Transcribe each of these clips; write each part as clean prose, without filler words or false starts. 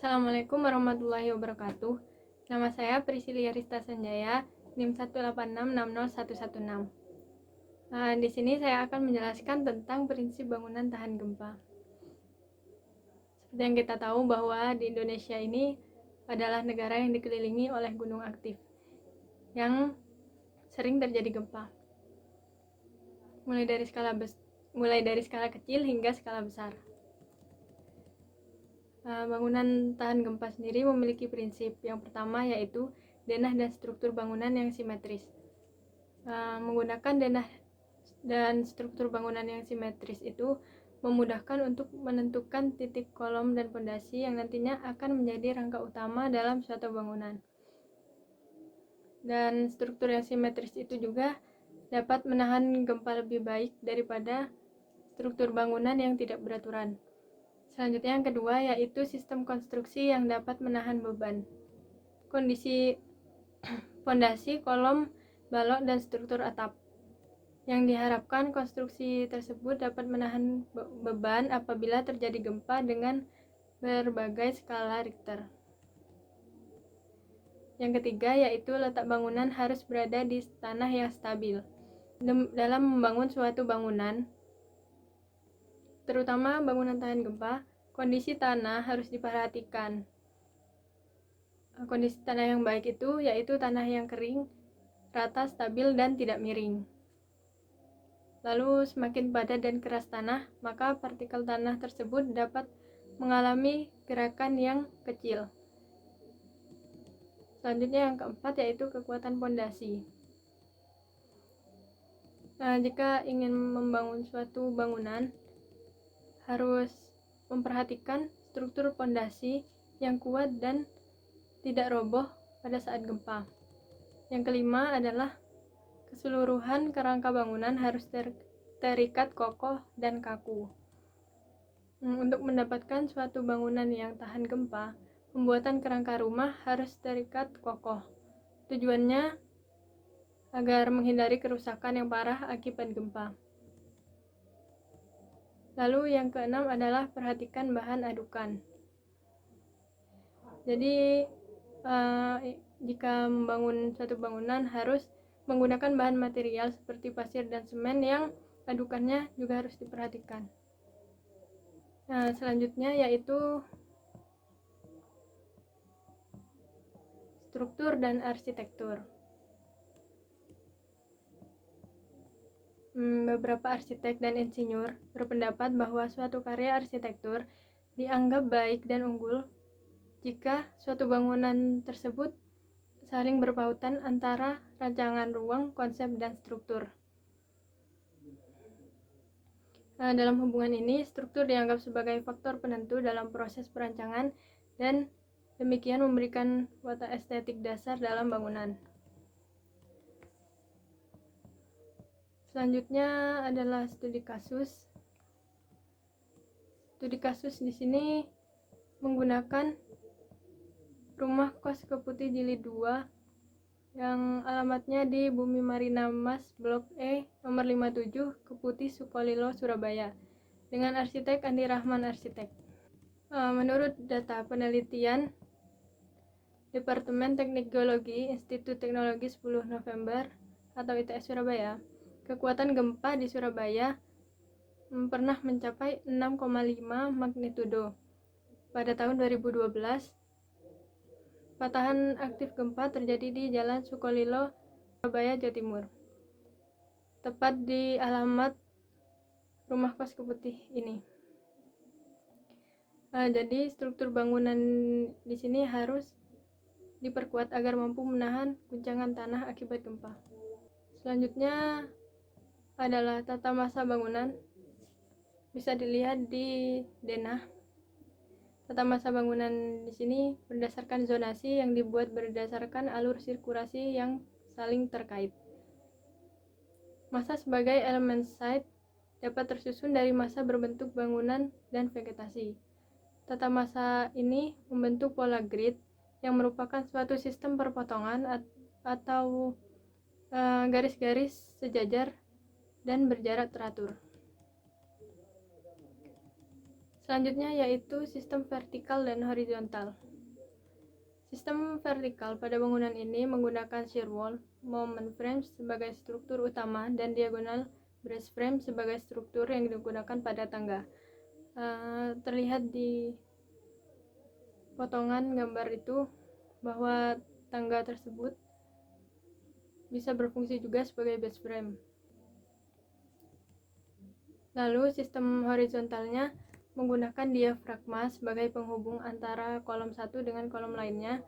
Assalamualaikum warahmatullahi wabarakatuh. Nama saya Priscilia Rista Sanjaya, NIM 186601116. Di sini saya akan menjelaskan tentang prinsip bangunan tahan gempa. Seperti yang kita tahu bahwa di Indonesia ini adalah negara yang dikelilingi oleh gunung aktif yang sering terjadi gempa. Mulai dari skala kecil hingga skala besar. Bangunan tahan gempa sendiri memiliki prinsip. Yang pertama yaitu denah dan struktur bangunan yang simetris. Menggunakan denah dan struktur bangunan yang simetris itu memudahkan untuk menentukan titik kolom dan pondasi yang nantinya akan menjadi rangka utama dalam suatu bangunan. Dan struktur yang simetris itu juga dapat menahan gempa lebih baik daripada struktur bangunan yang tidak beraturan. Selanjutnya yang kedua yaitu sistem konstruksi yang dapat menahan beban. Kondisi fondasi, kolom, balok, dan struktur atap. Yang diharapkan konstruksi tersebut dapat menahan beban apabila terjadi gempa dengan berbagai skala Richter. Yang ketiga yaitu letak bangunan harus berada di tanah yang stabil. Dalam membangun suatu bangunan, terutama bangunan tahan gempa, kondisi tanah harus diperhatikan. Kondisi tanah yang baik itu yaitu tanah yang kering, rata, stabil, dan tidak miring. Lalu semakin padat dan keras tanah, maka partikel tanah tersebut dapat mengalami gerakan yang kecil. Selanjutnya yang keempat yaitu kekuatan pondasi. Jika ingin membangun suatu bangunan, harus memperhatikan struktur pondasi yang kuat dan tidak roboh pada saat gempa. Yang kelima adalah keseluruhan kerangka bangunan harus terikat kokoh dan kaku. Untuk mendapatkan suatu bangunan yang tahan gempa, pembuatan kerangka rumah harus terikat kokoh. Tujuannya agar menghindari kerusakan yang parah akibat gempa. Lalu yang keenam adalah perhatikan bahan adukan. Jadi jika membangun suatu bangunan harus menggunakan bahan material seperti pasir dan semen yang adukannya juga harus diperhatikan. Selanjutnya yaitu struktur dan arsitektur. Beberapa arsitek dan insinyur berpendapat bahwa suatu karya arsitektur dianggap baik dan unggul jika suatu bangunan tersebut saling berpautan antara rancangan ruang, konsep, dan struktur. Dalam hubungan ini, struktur dianggap sebagai faktor penentu dalam proses perancangan dan demikian memberikan watak estetik dasar dalam bangunan. Selanjutnya adalah studi kasus. Studi kasus di sini menggunakan rumah kos Keputih Jilid 2 yang alamatnya di Bumi Marina Mas Blok E nomor 57 Keputih Sukolilo Surabaya dengan arsitek Andi Rahman Arsitek. Menurut data penelitian Departemen Teknik Geologi Institut Teknologi 10 November atau ITS Surabaya, kekuatan gempa di Surabaya pernah mencapai 6,5 magnitudo. Pada tahun 2012, patahan aktif gempa terjadi di Jalan Sukolilo, Surabaya, Jawa Timur. Tepat di alamat rumah kos Keputih ini. Jadi struktur bangunan di sini harus diperkuat agar mampu menahan guncangan tanah akibat gempa. Selanjutnya adalah tata massa bangunan. Bisa dilihat di denah. Tata massa bangunan di sini berdasarkan zonasi yang dibuat berdasarkan alur sirkulasi yang saling terkait. Massa sebagai elemen site dapat tersusun dari massa berbentuk bangunan dan vegetasi. Tata massa ini membentuk pola grid yang merupakan suatu sistem perpotongan atau garis-garis sejajar dan berjarak teratur. Selanjutnya yaitu sistem vertikal dan horizontal. Sistem vertikal pada bangunan ini menggunakan shear wall, moment frame sebagai struktur utama, dan diagonal brace frame sebagai struktur yang digunakan pada tangga. Terlihat di potongan gambar itu bahwa tangga tersebut bisa berfungsi juga sebagai base frame. Lalu sistem horizontalnya menggunakan diafragma sebagai penghubung antara kolom satu dengan kolom lainnya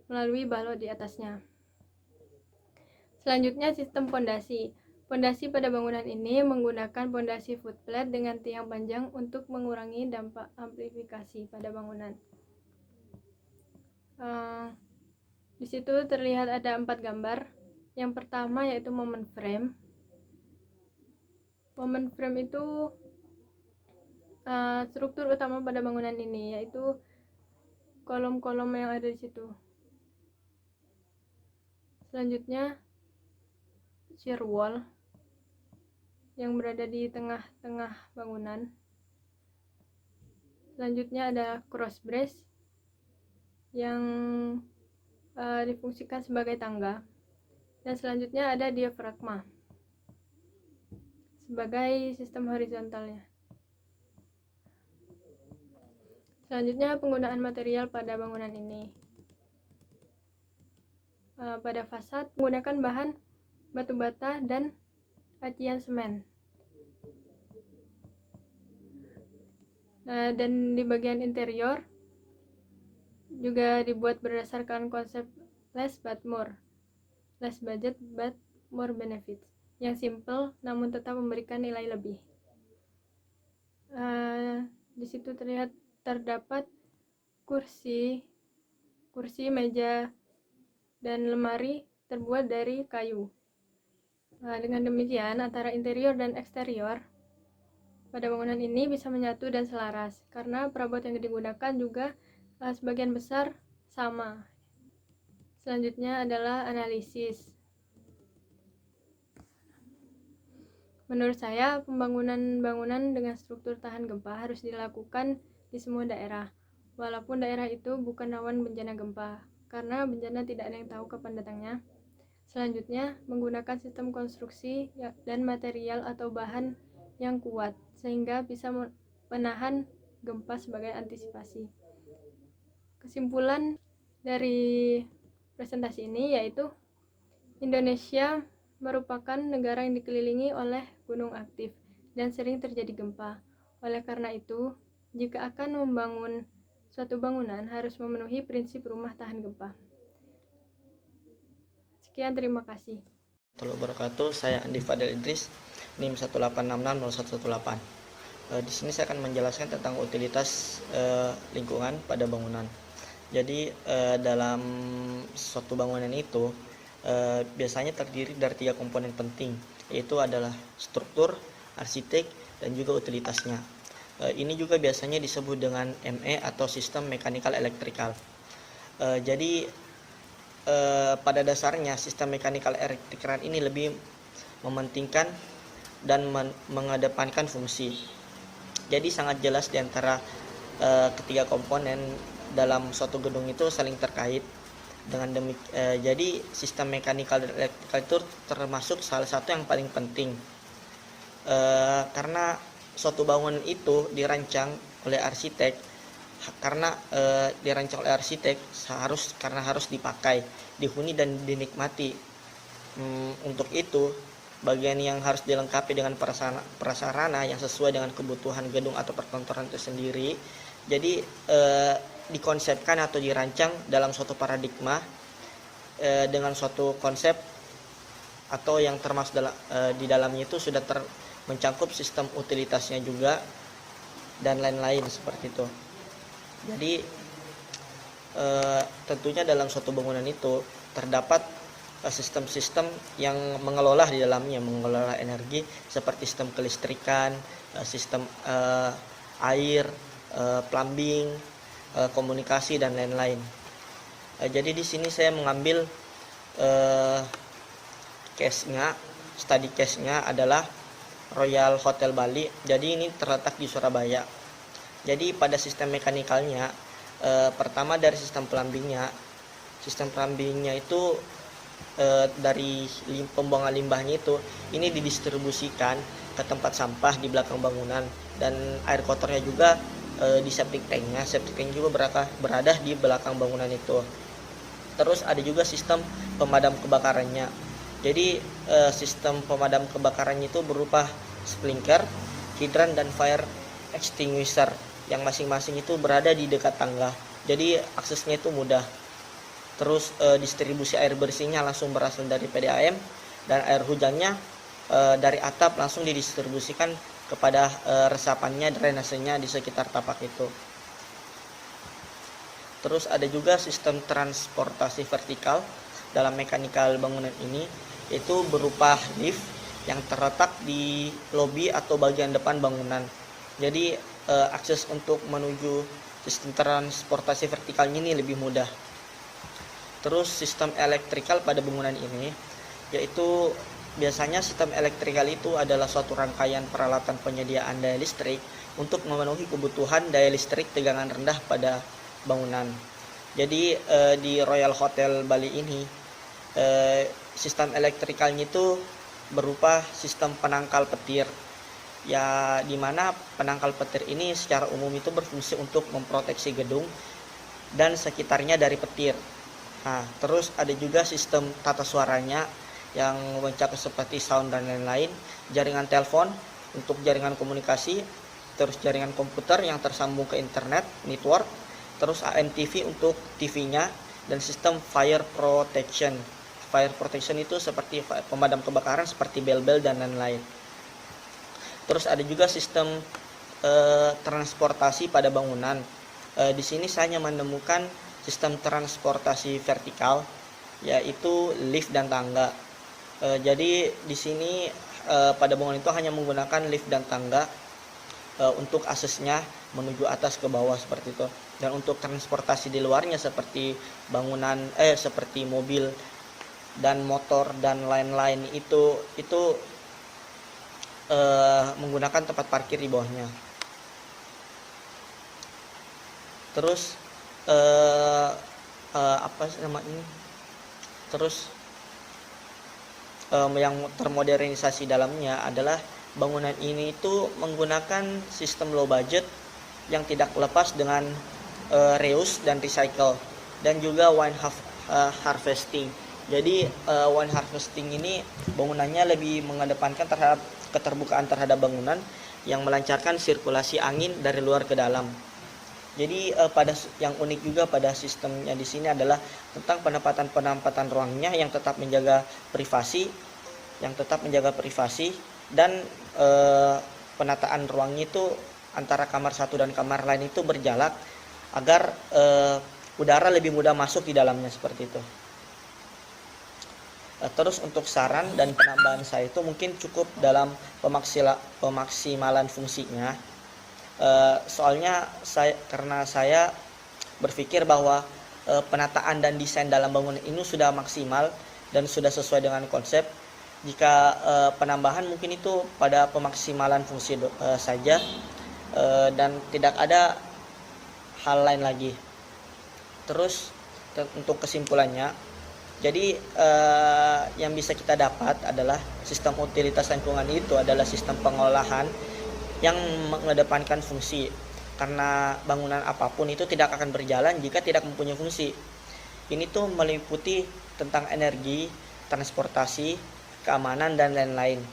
melalui balok di atasnya. Selanjutnya sistem pondasi. Pondasi pada bangunan ini menggunakan pondasi footplate dengan tiang panjang untuk mengurangi dampak amplifikasi pada bangunan. Di situ terlihat ada 4 gambar. Yang pertama yaitu moment frame. Moment frame itu struktur utama pada bangunan ini, yaitu kolom-kolom yang ada di situ. Selanjutnya shear wall yang berada di tengah-tengah bangunan. Selanjutnya ada cross brace yang difungsikan sebagai tangga. Dan selanjutnya ada diafragma sebagai sistem horizontalnya. Selanjutnya penggunaan material pada bangunan ini. Pada fasad menggunakan bahan batu bata dan acian semen. Dan di bagian interior juga dibuat berdasarkan konsep less but more, less budget but more benefits, yang simple namun tetap memberikan nilai lebih. Di situ terdapat kursi, meja, dan lemari terbuat dari kayu. Dengan demikian, antara interior dan eksterior pada bangunan ini bisa menyatu dan selaras, karena perabot yang digunakan juga sebagian besar sama. Selanjutnya adalah analisis. Menurut saya, pembangunan bangunan dengan struktur tahan gempa harus dilakukan di semua daerah, walaupun daerah itu bukan rawan bencana gempa, karena bencana tidak ada yang tahu kapan datangnya. Selanjutnya, menggunakan sistem konstruksi dan material atau bahan yang kuat, sehingga bisa menahan gempa sebagai antisipasi. Kesimpulan dari presentasi ini yaitu Indonesia merupakan negara yang dikelilingi oleh gunung aktif dan sering terjadi gempa. Oleh karena itu, jika akan membangun suatu bangunan harus memenuhi prinsip rumah tahan gempa. Sekian, terima kasih. Wabarakatuh, saya Andi Fadel Idris, NIM 1866018. Di sini saya akan menjelaskan tentang utilitas lingkungan pada bangunan. Jadi dalam suatu bangunan itu biasanya terdiri dari 3 komponen penting, yaitu adalah struktur, arsitek, dan juga utilitasnya. Ini juga biasanya disebut dengan ME atau sistem mechanical electrical. Jadi pada dasarnya sistem mechanical electrical ini lebih mementingkan dan mengedepankan fungsi. Jadi sangat jelas di antara ketiga komponen dalam suatu gedung itu saling terkait. Dengan jadi sistem mechanical electrical itu termasuk salah satu yang paling penting, karena suatu bangunan itu dirancang oleh arsitek, karena harus dipakai, dihuni dan dinikmati. Untuk itu bagian yang harus dilengkapi dengan prasarana yang sesuai dengan kebutuhan gedung atau perkantoran itu sendiri. Jadi dikonsepkan atau dirancang dalam suatu paradigma dengan suatu konsep atau yang termasuk di dalamnya itu sudah mencakup sistem utilitasnya juga dan lain-lain seperti itu. Jadi tentunya dalam suatu bangunan itu terdapat sistem-sistem yang mengelola di dalamnya, mengelola energi seperti sistem kelistrikan, sistem air, plumbing, komunikasi, dan lain-lain. Jadi di sini saya mengambil study case-nya adalah Royal Hotel Bali. Jadi ini terletak di Surabaya. Jadi pada sistem mekanikalnya, pertama dari sistem plumbingnya. Sistem plumbingnya itu dari pembuangan limbahnya itu ini didistribusikan ke tempat sampah di belakang bangunan, dan air kotornya juga di septic tanknya. Septic tank juga berada di belakang bangunan itu. Terus ada juga sistem pemadam kebakarannya. Jadi sistem pemadam kebakarannya itu berupa sprinkler, hidran, dan fire extinguisher yang masing-masing itu berada di dekat tangga. Jadi aksesnya itu mudah. Terus distribusi air bersihnya langsung berasal dari PDAM, dan air hujannya dari atap langsung didistribusikan kepada resapannya, drainasenya di sekitar tapak itu. Terus ada juga sistem transportasi vertikal dalam mekanikal bangunan ini, itu berupa lift yang terletak di lobi atau bagian depan bangunan. Jadi akses untuk menuju sistem transportasi vertikalnya ini lebih mudah. Terus sistem elektrikal pada bangunan ini, yaitu biasanya sistem elektrikal itu adalah suatu rangkaian peralatan penyediaan daya listrik untuk memenuhi kebutuhan daya listrik tegangan rendah pada bangunan. Jadi di Royal Hotel Bali ini sistem elektrikalnya itu berupa sistem penangkal petir, ya dimana penangkal petir ini secara umum itu berfungsi untuk memproteksi gedung dan sekitarnya dari petir. Nah, terus ada juga sistem tata suaranya yang mencakup seperti sound dan lain-lain, jaringan telepon untuk jaringan komunikasi, terus jaringan komputer yang tersambung ke internet, network, terus AMTV untuk TV-nya, dan sistem fire protection. Fire protection itu seperti pemadam kebakaran seperti bel-bel dan lain-lain. Terus ada juga sistem transportasi pada bangunan. Di sini saya hanya menemukan sistem transportasi vertikal, yaitu lift dan tangga. Jadi di sini pada bangunan itu hanya menggunakan lift dan tangga untuk aksesnya menuju atas ke bawah seperti itu. Dan untuk transportasi di luarnya seperti bangunan seperti mobil dan motor dan lain-lain itu menggunakan tempat parkir di bawahnya. Terus apa namanya? Terus yang termodernisasi dalamnya adalah bangunan ini itu menggunakan sistem low budget yang tidak lepas dengan reuse dan recycle, dan juga wine harvesting. Jadi wine harvesting ini bangunannya lebih mengedepankan terhadap keterbukaan terhadap bangunan yang melancarkan sirkulasi angin dari luar ke dalam. Jadi pada yang unik juga pada sistemnya di sini adalah tentang penempatan ruangnya yang tetap menjaga privasi, dan penataan ruangnya itu antara kamar satu dan kamar lain itu berjarak agar udara lebih mudah masuk di dalamnya seperti itu. Terus untuk saran dan penambahan saya itu mungkin cukup dalam pemaksimalan fungsinya. Soalnya karena saya berpikir bahwa penataan dan desain dalam bangunan ini sudah maksimal dan sudah sesuai dengan konsep. Jika penambahan mungkin itu pada pemaksimalan fungsi saja, dan tidak ada hal lain lagi. Terus untuk kesimpulannya, jadi yang bisa kita dapat adalah sistem utilitas lingkungan itu adalah sistem pengolahan yang mengedepankan fungsi, karena bangunan apapun itu tidak akan berjalan jika tidak mempunyai fungsi. Ini tuh meliputi tentang energi, transportasi, keamanan, dan lain-lain,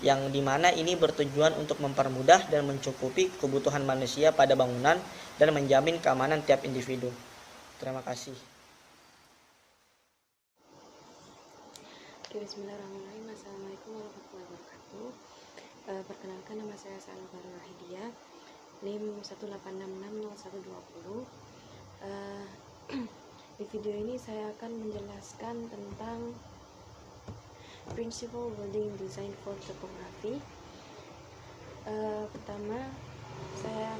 yang dimana ini bertujuan untuk mempermudah dan mencukupi kebutuhan manusia pada bangunan dan menjamin keamanan tiap individu. Terima kasih. Bismillahirrahmanirrahim. Assalamualaikum warahmatullahi wabarakatuh. Perkenalkan, nama saya Salwa Rahidia, NIM 186600120. Di video ini saya akan menjelaskan tentang Principle Building Design for Topography. Pertama, saya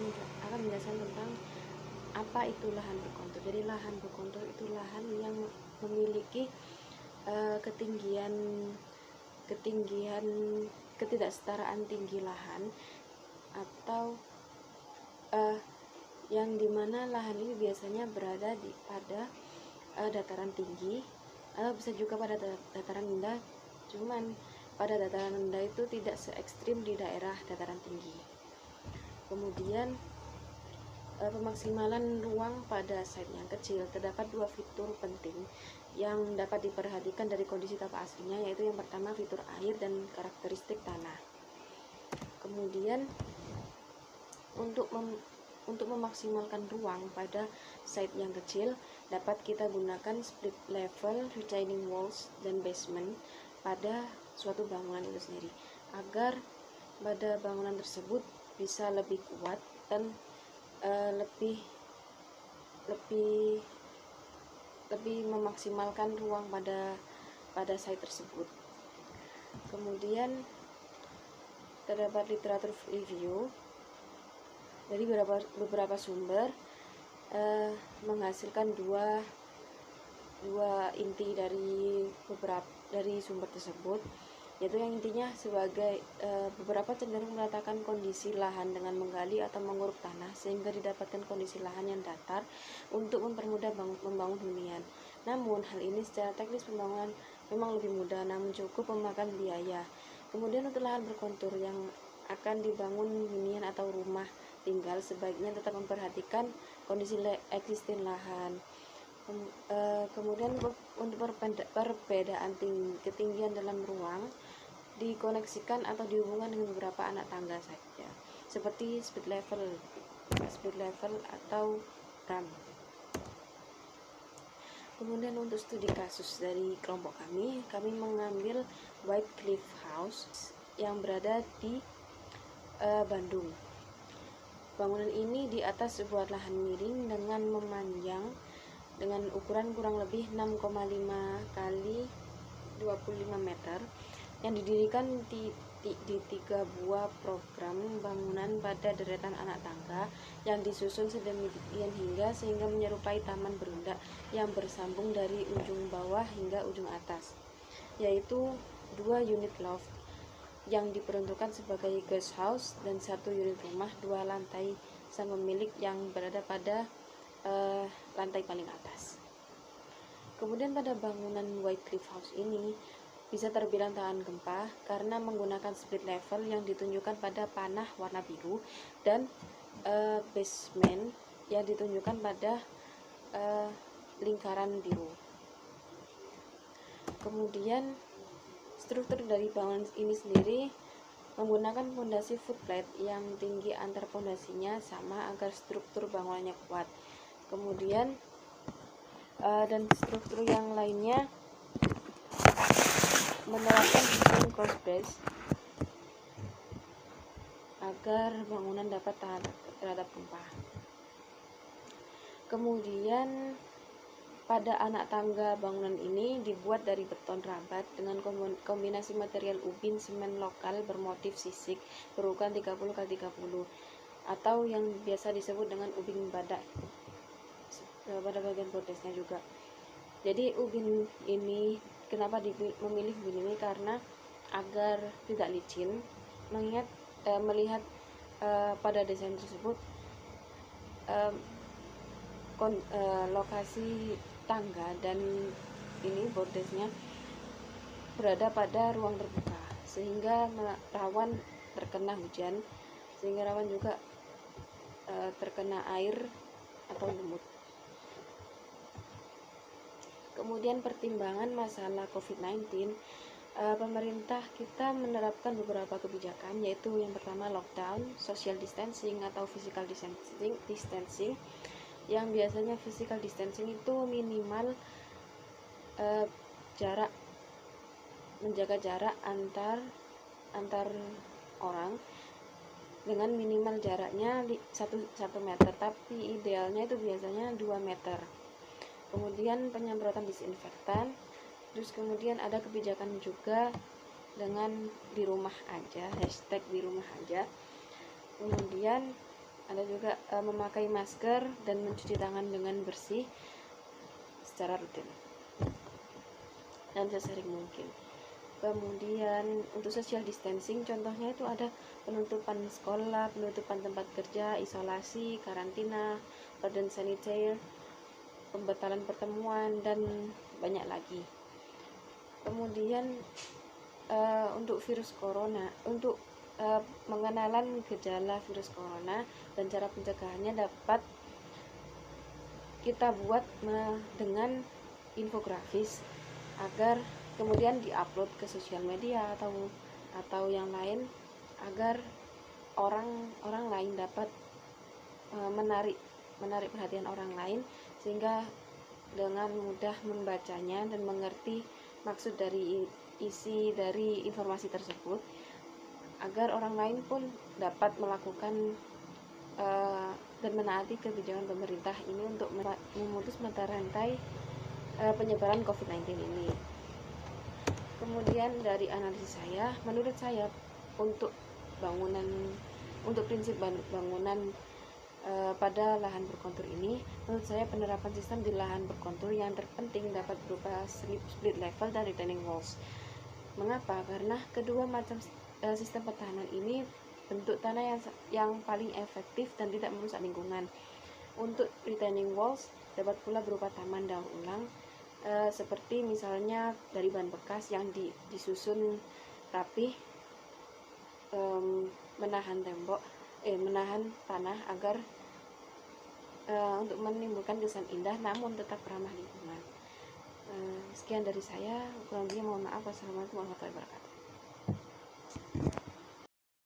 akan menjelaskan tentang apa itu lahan berkontur. Jadi lahan berkontur itu lahan yang memiliki ketidaksetaraan tinggi lahan, atau yang dimana lahan ini biasanya berada pada dataran tinggi, atau bisa juga pada dataran rendah, cuman pada dataran rendah itu tidak se ekstrim di daerah dataran tinggi. Kemudian pemaksimalan ruang pada site yang kecil, terdapat dua fitur penting yang dapat diperhatikan dari kondisi tapak aslinya, yaitu yang pertama fitur air dan karakteristik tanah. Kemudian untuk memaksimalkan ruang pada site yang kecil, dapat kita gunakan split level, retaining walls, dan basement pada suatu bangunan itu sendiri, agar pada bangunan tersebut bisa lebih kuat dan lebih memaksimalkan ruang pada site tersebut. Kemudian terdapat literatur review dari beberapa sumber menghasilkan dua inti dari sumber tersebut, yaitu yang intinya sebagai beberapa cenderung meletakkan kondisi lahan dengan menggali atau menguruk tanah sehingga didapatkan kondisi lahan yang datar untuk mempermudah membangun hunian. Namun hal ini secara teknis pembangunan memang lebih mudah, namun cukup memakan biaya. Kemudian untuk lahan berkontur yang akan dibangun hunian atau rumah tinggal, sebaiknya tetap memperhatikan kondisi existing lahan. Kemudian untuk perbedaan ketinggian dalam ruang dikoneksikan atau dihubungkan dengan beberapa anak tangga saja, seperti split level atau ramp. Kemudian untuk studi kasus dari kelompok kami mengambil White Cliff House yang berada di Bandung. Bangunan ini di atas sebuah lahan miring dengan memanjang dengan ukuran kurang lebih 6,5 kali 25 meter yang didirikan di 3 buah program bangunan pada deretan anak tangga yang disusun sedemikian sehingga menyerupai taman berundak yang bersambung dari ujung bawah hingga ujung atas, yaitu 2 unit loft yang diperuntukkan sebagai guest house dan 1 unit rumah 2 lantai sang pemilik yang berada pada lantai paling atas. Kemudian pada bangunan White Cliff House ini bisa terbilang tahan gempa karena menggunakan split level yang ditunjukkan pada panah warna biru dan basement yang ditunjukkan pada lingkaran biru. Kemudian struktur dari bangunan ini sendiri menggunakan fondasi footplate yang tinggi antar fondasinya sama agar struktur bangunannya kuat. Kemudian dan struktur yang lainnya menerapkan sistem cross brace agar bangunan dapat tahan terhadap gempa. Kemudian pada anak tangga bangunan ini dibuat dari beton rabat dengan kombinasi material ubin semen lokal bermotif sisik berukuran 30x30 atau yang biasa disebut dengan ubin badak pada bagian bordesnya juga. Jadi ubin ini kenapa memilih ubin ini, karena agar tidak licin, mengingat melihat pada desain tersebut lokasi tangga dan ini bordesnya berada pada ruang terbuka sehingga rawan terkena hujan, sehingga rawan juga terkena air atau lumut. Kemudian pertimbangan masalah COVID-19, pemerintah kita menerapkan beberapa kebijakan, yaitu yang pertama lockdown, social distancing atau physical distancing, yang biasanya physical distancing itu minimal menjaga jarak antar orang dengan minimal jaraknya 1 meter, tapi idealnya itu biasanya 2 meter. Kemudian penyemprotan disinfektan, terus kemudian ada kebijakan juga dengan di rumah aja, hashtag di rumah aja. Kemudian ada juga memakai masker dan mencuci tangan dengan bersih secara rutin dan sesering mungkin. Kemudian untuk social distancing contohnya itu ada penutupan sekolah, penutupan tempat kerja, isolasi, karantina, badan sanitizer, pembatalan pertemuan, dan banyak lagi. Kemudian untuk virus corona, untuk pengenalan gejala virus corona dan cara pencegahannya dapat kita buat dengan infografis agar kemudian diupload ke sosial media atau yang lain, agar orang lain dapat menarik perhatian orang lain, sehingga dengan mudah membacanya dan mengerti maksud dari isi dari informasi tersebut, agar orang lain pun dapat melakukan dan menaati kebijakan pemerintah ini untuk memutus mata rantai penyebaran COVID-19 ini. Kemudian dari analisis saya, menurut saya untuk prinsip bangunan pada lahan berkontur ini, menurut saya penerapan sistem di lahan berkontur yang terpenting dapat berupa split level dan retaining walls. Mengapa? Karena kedua macam sistem pertahanan ini bentuk tanah yang paling efektif dan tidak merusak lingkungan. Untuk retaining walls dapat pula berupa taman daur ulang, seperti misalnya dari bahan bekas yang disusun rapi, menahan tanah agar untuk menimbulkan kesan indah namun tetap ramah lingkungan. Sekian dari saya, kurang lebihnya mohon maaf. Wassalamualaikum warahmatullahi wabarakatuh.